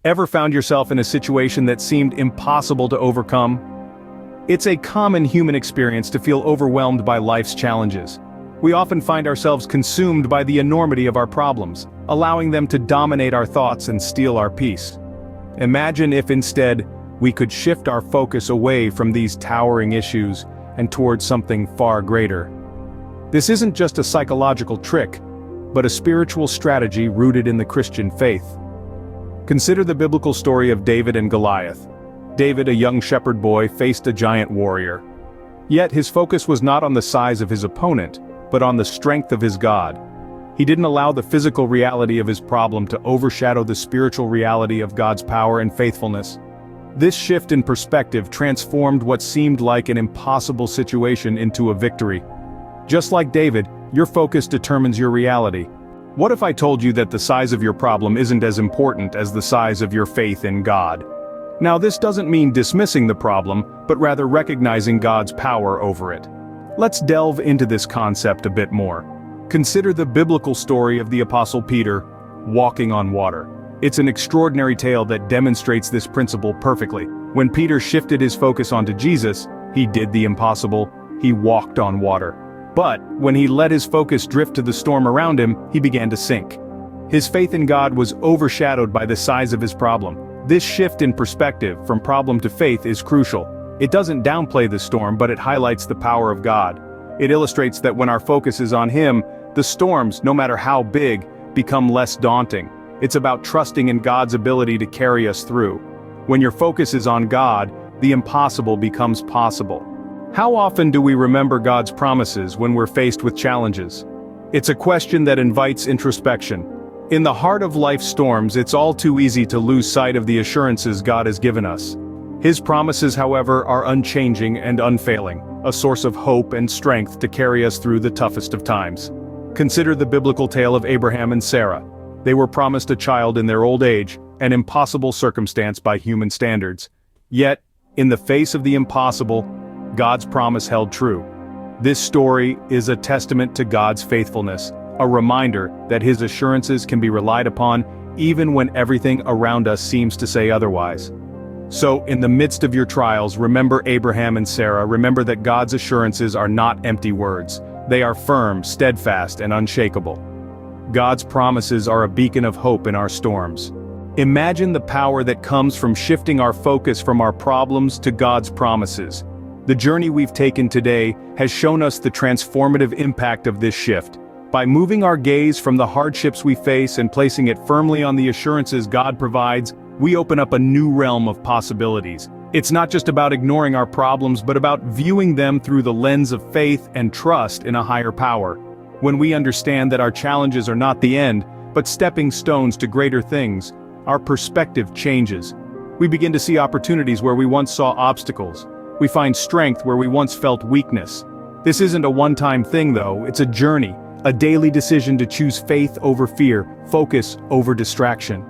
Ever found yourself in a situation that seemed impossible to overcome? It's a common human experience to feel overwhelmed by life's challenges. We often find ourselves consumed by the enormity of our problems, allowing them to dominate our thoughts and steal our peace. Imagine if instead, we could shift our focus away from these towering issues and towards something far greater. This isn't just a psychological trick, but a spiritual strategy rooted in the Christian faith. Consider the biblical story of David and Goliath. David, a young shepherd boy, faced a giant warrior. Yet his focus was not on the size of his opponent, but on the strength of his God. He didn't allow the physical reality of his problem to overshadow the spiritual reality of God's power and faithfulness. This shift in perspective transformed what seemed like an impossible situation into a victory. Just like David, your focus determines your reality. What if I told you that the size of your problem isn't as important as the size of your faith in God? Now, this doesn't mean dismissing the problem, but rather recognizing God's power over it. Let's delve into this concept a bit more. Consider the biblical story of the Apostle Peter, walking on water. It's an extraordinary tale that demonstrates this principle perfectly. When Peter shifted his focus onto Jesus, he did the impossible, he walked on water. But when he let his focus drift to the storm around him, he began to sink. His faith in God was overshadowed by the size of his problem. This shift in perspective from problem to faith is crucial. It doesn't downplay the storm, but it highlights the power of God. It illustrates that when our focus is on Him, the storms, no matter how big, become less daunting. It's about trusting in God's ability to carry us through. When your focus is on God, the impossible becomes possible. How often do we remember God's promises when we're faced with challenges? It's a question that invites introspection. In the heart of life's storms, it's all too easy to lose sight of the assurances God has given us. His promises, however, are unchanging and unfailing, a source of hope and strength to carry us through the toughest of times. Consider the biblical tale of Abraham and Sarah. They were promised a child in their old age, an impossible circumstance by human standards. Yet, in the face of the impossible, God's promise held true. This story is a testament to God's faithfulness, a reminder that His assurances can be relied upon even when everything around us seems to say otherwise. So, in the midst of your trials, remember Abraham and Sarah. Remember that God's assurances are not empty words. They are firm, steadfast, and unshakable. God's promises are a beacon of hope in our storms. Imagine the power that comes from shifting our focus from our problems to God's promises. The journey we've taken today has shown us the transformative impact of this shift. By moving our gaze from the hardships we face and placing it firmly on the assurances God provides, we open up a new realm of possibilities. It's not just about ignoring our problems, but about viewing them through the lens of faith and trust in a higher power. When we understand that our challenges are not the end, but stepping stones to greater things, our perspective changes. We begin to see opportunities where we once saw obstacles. We find strength where we once felt weakness. This isn't a one-time thing though, it's a journey. A daily decision to choose faith over fear, focus over distraction.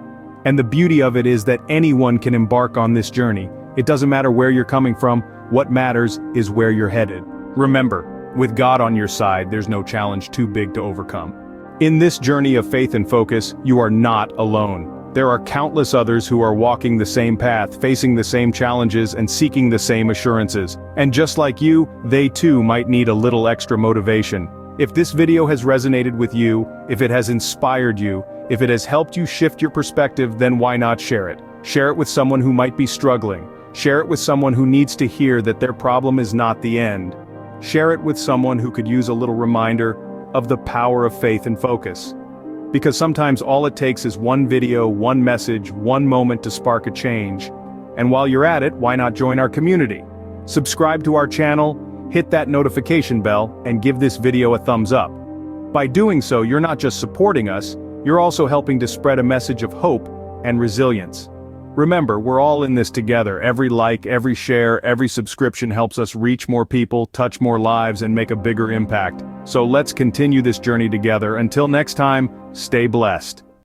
And the beauty of it is that anyone can embark on this journey. It doesn't matter where you're coming from, what matters is where you're headed. Remember, with God on your side, there's no challenge too big to overcome. In this journey of faith and focus, you are not alone. There are countless others who are walking the same path, facing the same challenges, and seeking the same assurances. And just like you, they too might need a little extra motivation. If this video has resonated with you, if it has inspired you, if it has helped you shift your perspective, then why not share it? Share it with someone who might be struggling. Share it with someone who needs to hear that their problem is not the end. Share it with someone who could use a little reminder of the power of faith and focus. Because sometimes all it takes is one video, one message, one moment to spark a change. And while you're at it, why not join our community? Subscribe to our channel, hit that notification bell, and give this video a thumbs up. By doing so, you're not just supporting us, you're also helping to spread a message of hope and resilience. Remember, we're all in this together. Every like, every share, every subscription helps us reach more people, touch more lives, and make a bigger impact. So let's continue this journey together. Until next time, stay blessed.